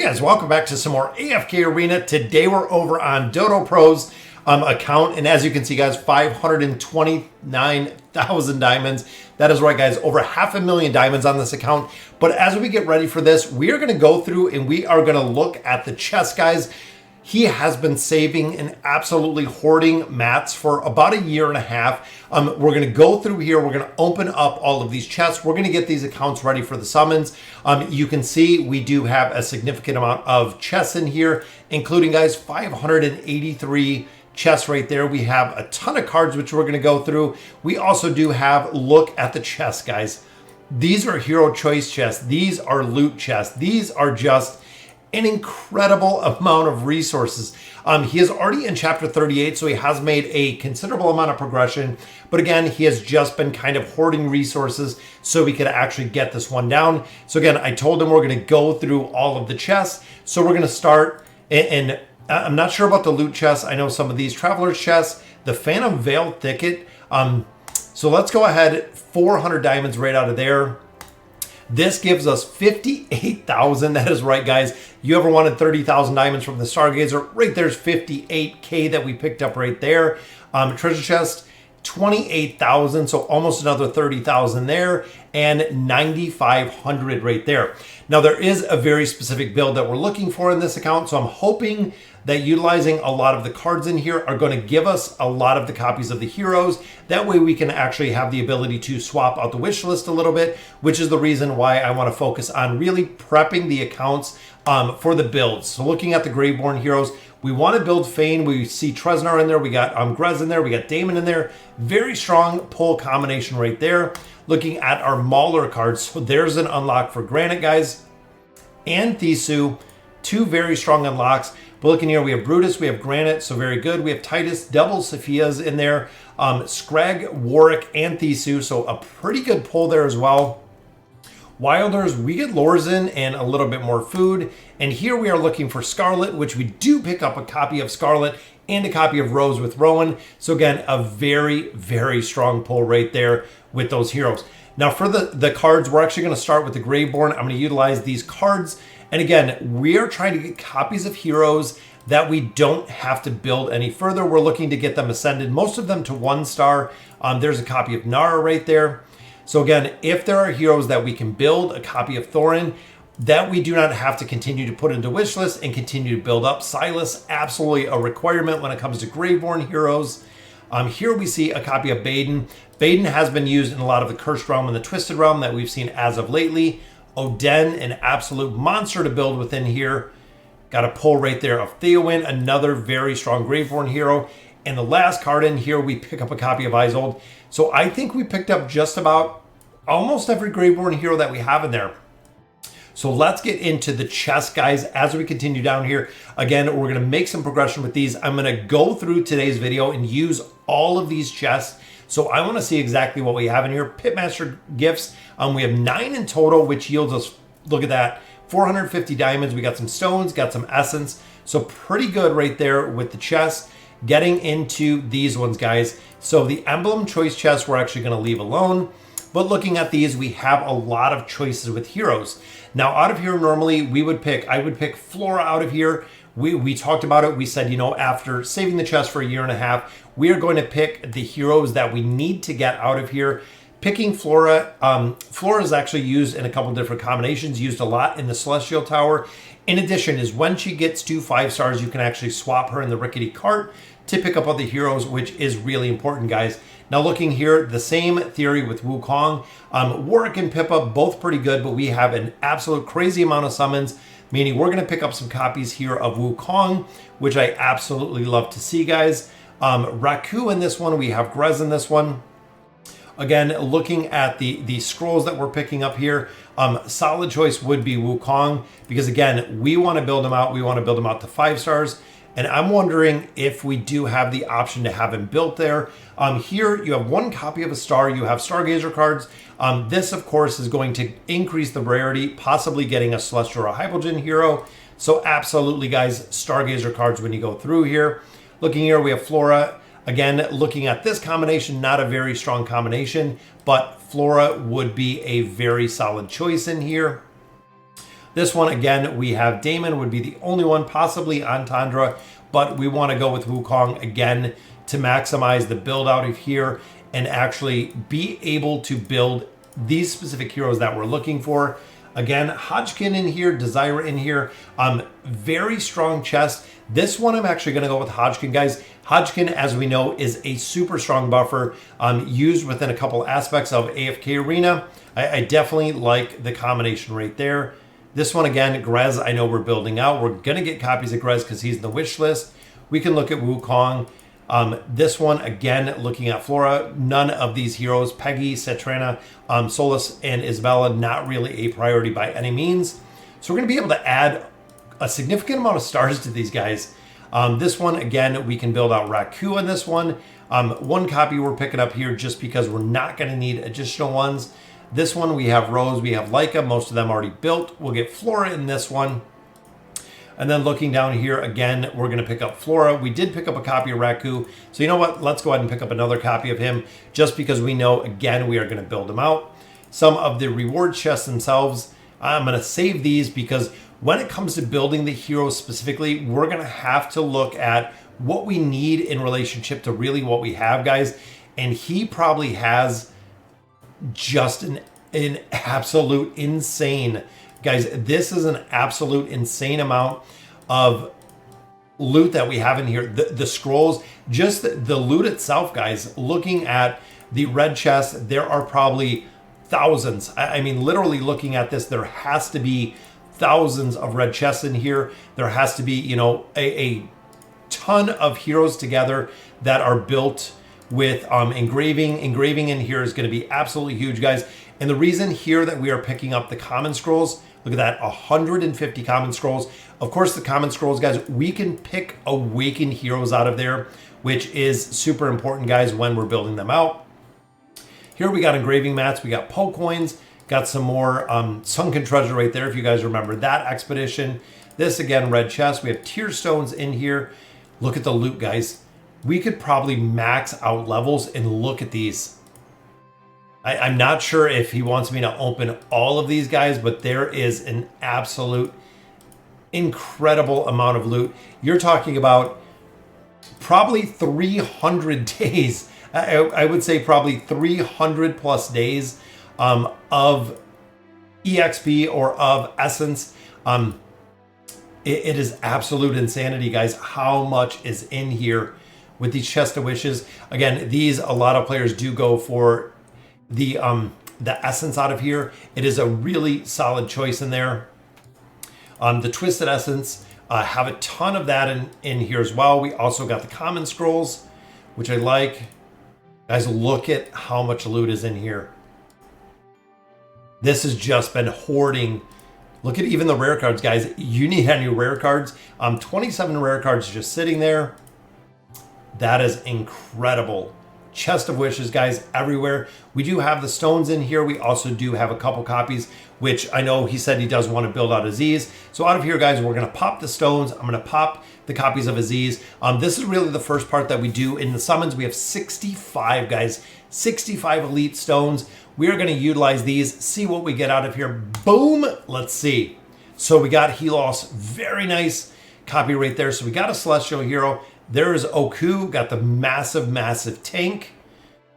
guys, welcome back to some more AFK Arena. Today we're over on Dodo Pro's account, and as you can see guys, 529,000 diamonds. That is right guys, over 500,000 diamonds on this account. But as we get ready for this, we are going to go through and we are going to look at the chest guys. He has been saving and absolutely hoarding mats for about a year and a half. We're going to go through here. We're going to open up all of these chests. We're going to get these accounts ready for the summons. You can see we do have a significant amount of chests in here, including guys 583 chests right there. We have a ton of cards, which we're going to go through. We also do have look at the chests, guys. These are hero choice chests. These are loot chests. These are just an incredible amount of resources. He is already in chapter 38, so he has made a considerable amount of progression. But again, he has just been kind of hoarding resources so we could actually get this one down. So again, I told him we're going to go through all of the chests. So we're going to start, and I'm not sure about the loot chests. I know some of these traveler's chests, the Phantom Veil Thicket. So let's go ahead, 400 diamonds right out of there. This gives us 58,000. That is right, guys. You ever wanted 30,000 diamonds from the Stargazer? Right there's 58K that we picked up right there. Treasure chest, 28,000. So almost another 30,000 there, and 9,500 right there. Now there is a very specific build that we're looking for in this account. So I'm hoping that utilizing a lot of the cards in here are going to give us a lot of the copies of the heroes. That way we can actually have the ability to swap out the wish list a little bit, which is the reason why I want to focus on really prepping the accounts for the builds. So looking at the Graveborn heroes, we want to build Fane. We see Tresnar in there. We got Grez in there. We got Damon in there. Very strong pull combination right there. Looking at our Mauler cards, so there's an unlock for Granite, guys, and Thisu. Two very strong unlocks. But looking here, we have Brutus, we have Granite, so very good. We have Titus, double Sophia's in there. Scrag, Warwick, and Thisu, so a pretty good pull there as well. Wilders, we get Lorzen and a little bit more food. And here we are looking for Scarlet, which we do pick up a copy of Scarlet and a copy of Rose with Rowan. So again, a very, very strong pull right there with those heroes. Now for the cards, we're actually going to start with the Graveborn. I'm going to utilize these cards. And again, we are trying to get copies of heroes that we don't have to build any further. We're looking to get them ascended, most of them to 1 star. There's a copy of Nara right there. So again, if there are heroes that we can build, a copy of Thorin, that we do not have to continue to put into wish list and continue to build up. Silas, absolutely a requirement when it comes to Graveborn heroes. Here we see a copy of Baden. Baden has been used in a lot of the Cursed Realm and the Twisted Realm that we've seen as of lately. Oden, an absolute monster to build within here. Got a pull right there of Theowin, another very strong Graveborn hero. And the last card in here, we pick up a copy of Isolde. So I think we picked up just about almost every Graveborn hero that we have in there. So let's get into the chest, guys, as we continue down here. Again, we're going to make some progression with these. I'm going to go through today's video and use all of these chests. So I want to see exactly what we have in here. Pitmaster gifts. We have 9 in total, which yields us, look at that, 450 diamonds. We got some stones, got some essence. So pretty good right there with the chest. Getting into these ones, guys. So the emblem choice chest, we're actually going to leave alone. But looking at these, we have a lot of choices with heroes. Now out of here, normally I would pick Flora out of here. We talked about it. We said, you know, after saving the chest for a year and a half, we are going to pick the heroes that we need to get out of here. Picking Flora. Flora is actually used in a couple different combinations, used a lot in the Celestial Tower. In addition, is when she gets to 5 stars, you can actually swap her in the Rickety Cart to pick up other heroes, which is really important, guys. Now looking here, the same theory with Wukong. Warwick and Pippa, both pretty good, but we have an absolute crazy amount of summons, meaning we're going to pick up some copies here of Wukong, which I absolutely love to see, guys. Raku in this one, we have Grez in this one. Again, looking at the scrolls that we're picking up here, solid choice would be Wukong, because again, we want to build him out. We want to build him out to 5 stars. And I'm wondering if we do have the option to have him built there. Here, you have 1 copy of a star. You have Stargazer cards. This, of course, is going to increase the rarity, possibly getting a Celestial or a Hypogean hero. So absolutely, guys, Stargazer cards when you go through here. Looking here, we have Flora. Again, looking at this combination, not a very strong combination, but Flora would be a very solid choice in here. This one, again, we have Damon would be the only one possibly on Tundra, but we want to go with Wukong again to maximize the build out of here and actually be able to build these specific heroes that we're looking for. Again, Hodgkin in here, Desire in here, very strong chest. This one I'm actually going to go with Hodgkin, guys. Hodgkin, as we know, is a super strong buffer used within a couple aspects of AFK Arena. I definitely like the combination right there. This one, again, Grez, I know we're building out. We're going to get copies of Grez because he's in the wish list. We can look at Wukong. This one, again, looking at Flora, none of these heroes, Peggy, Cetrana, Solus, and Isabella, not really a priority by any means. So we're going to be able to add a significant amount of stars to these guys. This one, again, we can build out Raku on this one. One copy we're picking up here just because we're not going to need additional ones. This one, we have Rose, we have Leica, most of them already built. We'll get Flora in this one. And then looking down here, again, we're going to pick up Flora. We did pick up a copy of Raku. So you know what? Let's go ahead and pick up another copy of him just because we know, again, we are going to build him out. Some of the reward chests themselves, I'm going to save these because when it comes to building the heroes specifically, we're going to have to look at what we need in relationship to really what we have, guys. And he probably has just an absolute insane, guys, this is an absolute insane amount of loot that we have in here. The scrolls, just the loot itself, guys, looking at the red chest, there are probably thousands. I mean, literally looking at this, there has to be thousands of red chests in here. There has to be, you know, a ton of heroes together that are built with engraving. Engraving in here is going to be absolutely huge, guys. And the reason here that we are picking up the common scrolls, look at that, 150 common scrolls. Of course, the common scrolls, guys, we can pick awakened heroes out of there, which is super important, guys, when we're building them out. Here we got engraving mats, we got Poe coins, got some more sunken treasure right there, if you guys remember that expedition. This, again, red chest. We have tier stones in here. Look at the loot, guys. We could probably max out levels and look at these. I'm not sure if he wants me to open all of these guys, but there is an absolute incredible amount of loot. You're talking about probably 300 days. I would say probably 300 plus days of EXP or of essence. It is absolute insanity, guys, how much is in here with these chest of wishes. Again, these, a lot of players do go for the essence out of here. It is a really solid choice in there. The twisted essence, have a ton of that in here as well. We also got the common scrolls, which I like. Guys, look at how much loot is in here. This has just been hoarding. Look at even the rare cards, guys. You need any rare cards. 27 rare cards just sitting there. That is incredible. Chest of wishes, guys, everywhere. We do have the stones in here. We also do have a couple copies, which I know he said he does want to build out Aziz. So out of here, guys, we're going to pop the stones. I'm going to pop the copies of Aziz. This is really the first part that we do in the summons. We have 65, guys, 65 elite stones. We are going to utilize these, see what we get out of here. Boom. Let's see. So we got Helos, very nice copy right there. So we got a Celestial Hero. There's Oku, got the massive, massive tank.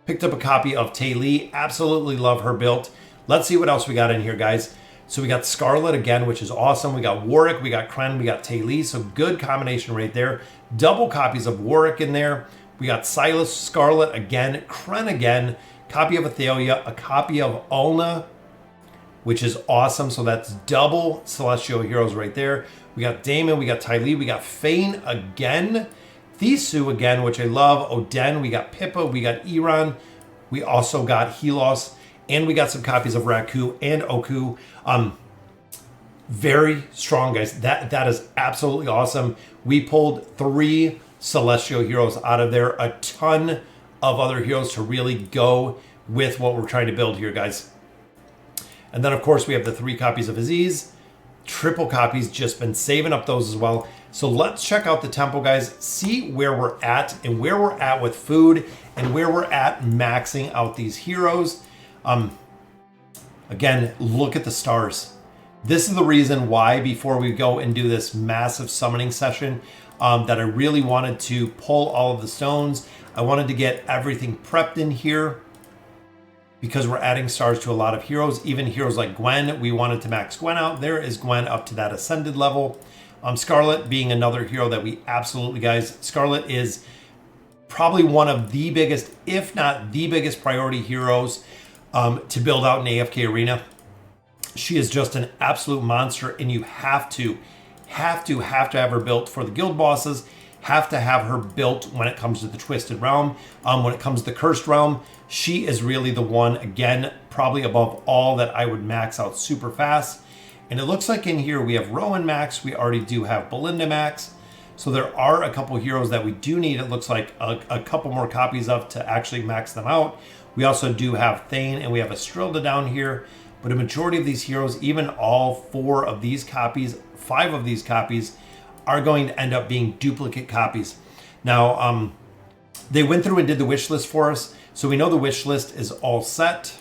Picked up a copy of Tae-Lee. Absolutely love her build. Let's see what else we got in here, guys. So we got Scarlet again, which is awesome. We got Warwick, we got Kren, we got Tae-Lee. So good combination right there. Double copies of Warwick in there. We got Silas, Scarlet again, Kren again. Copy of Athalia, a copy of Ulna, which is awesome. So that's double Celestial Heroes right there. We got Damon, we got Tae-Lee, we got Fane again. Thisu again, which I love. Oden, we got Pippa, we got Iran. We also got Helos, and we got some copies of Raku and Oku. Very strong, guys. That is absolutely awesome. We pulled 3 Celestial Heroes out of there. A ton of other heroes to really go with what we're trying to build here, guys. And then, of course, we have the 3 copies of Aziz. Triple copies, just been saving up those as well. So let's check out the temple, guys, see where we're at and where we're at with food and where we're at maxing out these heroes. Again, look at the stars. This is the reason why, before we go and do this massive summoning session, that I really wanted to pull all of the stones. I wanted to get everything prepped in here because we're adding stars to a lot of heroes, even heroes like Gwen. We wanted to max Gwen out. There is Gwen up to that ascended level. Scarlet being another hero that we absolutely, guys, Scarlet is probably one of the biggest, if not the biggest priority heroes to build out in AFK Arena. She is just an absolute monster, and you have to have her built for the guild bosses, have to have her built when it comes to the Twisted Realm. When it comes to the Cursed Realm, she is really the one, again, probably above all, that I would max out super fast. And it looks like in here we have Rowan max, we already do have Belinda max. So there are a couple heroes that we do need, it looks like, a couple more copies of to actually max them out. We also do have Thane, and we have Estrilda down here. But a majority of these heroes, even all 4 of these copies, 5 of these copies, are going to end up being duplicate copies. Now, they went through and did the wish list for us, so we know the wish list is all set.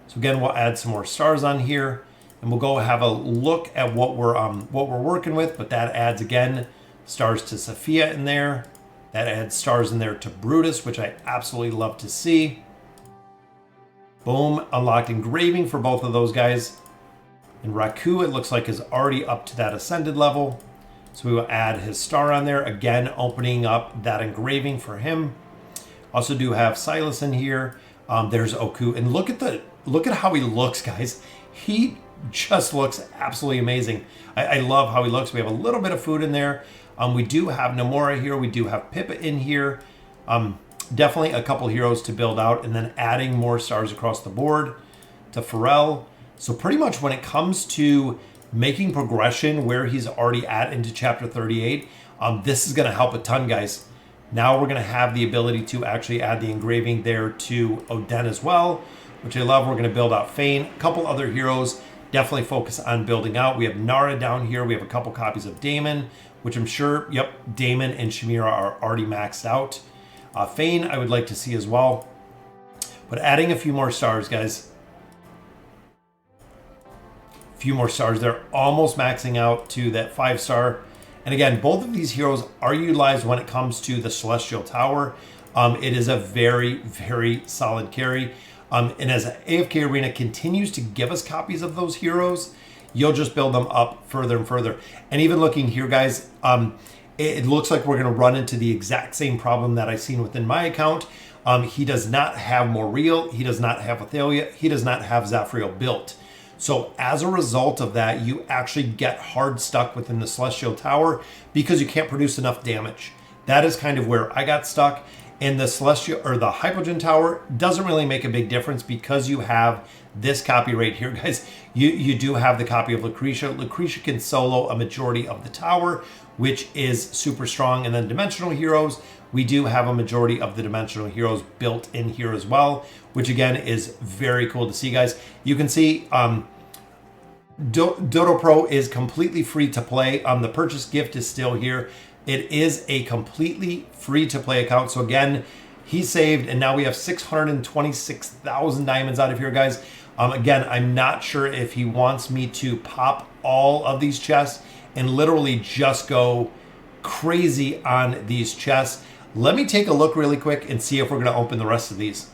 So again, we'll add some more stars on here, and we'll go have a look at what we're working with. But that adds, again, stars to Sophia in there. That adds stars in there to Brutus, which I absolutely love to see. Boom, unlocked engraving for both of those guys. And Raku, it looks like, is already up to that ascended level. So we will add his star on there, again, opening up that engraving for him. Also do have Silas in here. There's Oku, and look at how he looks, guys. He just looks absolutely amazing. I love how he looks. We have a little bit of food in there. We do have Nomura here. We do have Pippa in here. Definitely a couple heroes to build out, and then adding more stars across the board to Pharrell. So pretty much when it comes to making progression where he's already at into chapter 38, this is going to help a ton, guys. Now we're going to have the ability to actually add the engraving there to Oden as well, which I love. We're going to build out Fane. A couple other heroes definitely focus on building out. We have Nara down here. We have a couple copies of Damon, which I'm sure, yep, Damon and Shamira are already maxed out. Fane, I would like to see as well. But adding a few more stars, guys. A few more stars. They're almost maxing out to that 5-star. And again, both of these heroes are utilized when it comes to the Celestial Tower. It is a very, very solid carry. And as AFK Arena continues to give us copies of those heroes, you'll just build them up further and further. And even looking here, guys, it looks like we're going to run into the exact same problem that I've seen within my account. He does not have Moriel. He does not have Athalia. He does not have Zafriel built. So as a result of that, you actually get hard stuck within the Celestial Tower because you can't produce enough damage. That is kind of where I got stuck. And the Celestial or the Hypogean Tower doesn't really make a big difference because you have this copy right here, guys. You do have the copy of Lucretia. Lucretia can solo a majority of the tower, which is super strong. And then Dimensional Heroes, we do have a majority of the Dimensional Heroes built in here as well, which again is very cool to see, guys. You can see Dodo Pro is completely free to play. The purchase gift is still here. It is a completely free to play account. So again, he saved, and now we have 626,000 diamonds out of here, guys. Again, I'm not sure if he wants me to pop all of these chests and literally just go crazy on these chests. Let me take a look really quick and see if we're going to open the rest of these.